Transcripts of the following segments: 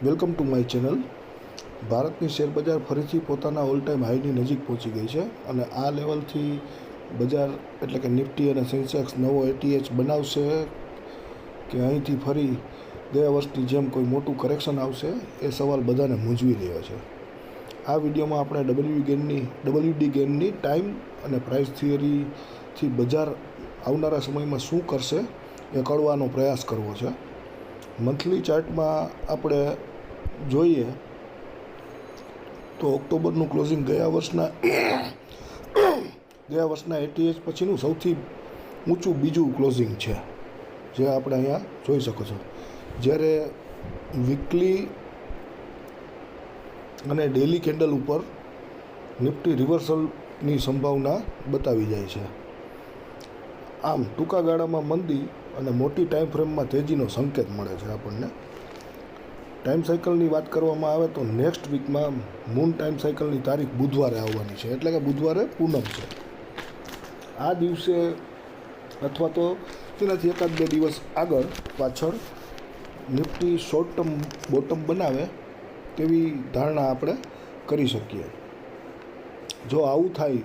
Welcome to my channel. ભારતની શેરબજાર ફરીથી પોતાના ઓલ ટાઈમ હાઈની નજીક પહોંચી ગઈ છે અને આ લેવલથી બજાર એટલે કે નિફ્ટી અને સેન્સેક્સ નવો એટીએચ બનાવશે કે અહીંથી ફરી ગયા વર્ષની જેમ કોઈ મોટું કરેક્શન આવશે એ સવાલ બધાને મૂંઝવી રહ્યો છે. આ વિડીયોમાં આપણે ડબલ્યુડી ગેઇનની ટાઈમ અને પ્રાઇસ થિયરીથી બજાર આવનારા સમયમાં શું કરશે એ કળવાનો પ્રયાસ કરવો છે. મંથલી ચાર્ટમાં આપણે જોઈએ તો ઓક્ટોબરનું ક્લોઝિંગ ગયા વર્ષના એટીએચ પછીનું સૌથી ઊંચું બીજું ક્લોઝિંગ છે, જે આપણે અહીંયા જોઈ શકો છો. જ્યારે વીકલી અને ડેલી કેન્ડલ ઉપર નિફ્ટી રિવર્સલની સંભાવના બતાવી જાય છે. આમ ટૂંકા ગાળામાં મંદી અને મોટી ટાઈમ ફ્રેમમાં તેજીનો સંકેત મળે છે આપણને. ટાઈમ સાયકલની વાત કરવામાં આવે તો નેક્સ્ટ વીકમાં મૂન ટાઈમ સાયકલની તારીખ બુધવારે આવવાની છે, એટલે કે બુધવારે પૂનમ છે. આ દિવસે અથવા તો તેનાથી એકાદ બે દિવસ આગળ પાછળ નિફ્ટી શોર્ટ ટર્મ બોટમ બનાવે તેવી ધારણા આપણે કરી શકીએ. જો આવું થાય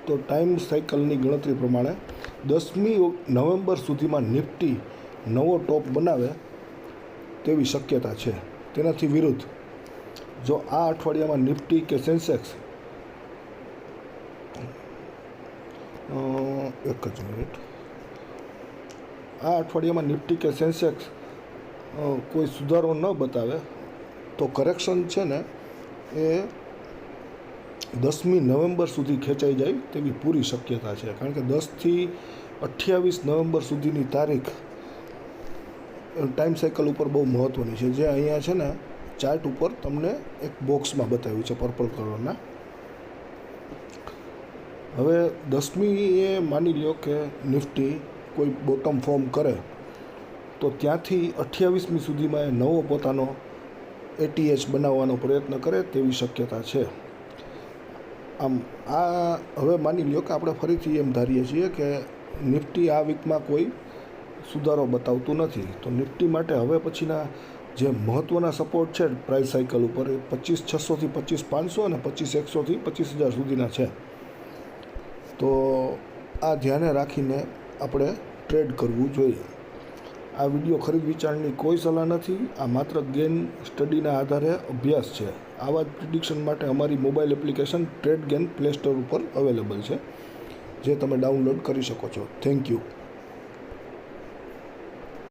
તો ટાઈમ સાયકલની ગણતરી પ્રમાણે 10મી નવેમ્બર સુધીમાં નિફ્ટી નવો ટોપ બનાવે તેવી શક્યતા છે. તેનાથી વિરુદ્ધ જો આ અઠવાડિયામાં નિફ્ટી કે સેન્સેક્સ આ અઠવાડિયામાં નિફ્ટી કે સેન્સેક્સ કોઈ સુધારો ન બતાવે તો કરેક્શન છે ને એ 10મી નવેમ્બર સુધી ખેંચાઈ જાય તેવી પૂરી શક્યતા છે. કારણ કે 10થી 28 નવેમ્બર સુધીની તારીખ ટાઈમ સાયકલ ઉપર બહુ મહત્ત્વની છે, જે અહીંયા છે ને ચાર્ટ ઉપર તમને એક બોક્સમાં બતાવ્યું છે પર્પલ કલરના. હવે 10મીએ માની લો કે નિફ્ટી કોઈ બોટમ ફોર્મ કરે તો ત્યાંથી 28મી સુધીમાં એ નવો પોતાનો એટીએચ બનાવવાનો પ્રયત્ન કરે તેવી શક્યતા છે. આમ આ હવે માની લો કે આપણે ફરીથી એમ ધારીએ છીએ કે નિફ્ટી આ વીકમાં કોઈ સુધારો બતાવતું નથી, તો નિફ્ટી માટે હવે પછીના જે મહત્ત્વના સપોર્ટ છે પ્રાઇસ સાયકલ ઉપર એ 25,600થી 25,500 અને 25,100થી 25,000 સુધીના છે. તો આ ધ્યાને રાખીને આપણે ટ્રેડ કરવું જોઈએ. આ વિડીયો ખરીદ વિચારની કોઈ સલાહ નથી, આ માત્ર ગેન સ્ટડીના આધારે અભ્યાસ છે. આવા જ પ્રિડિક્શન માટે અમારી mobile application trade gain play store ઉપર અવેલેબલ છે, જે તમે ડાઉનલોડ કરી શકો છો. Thank you.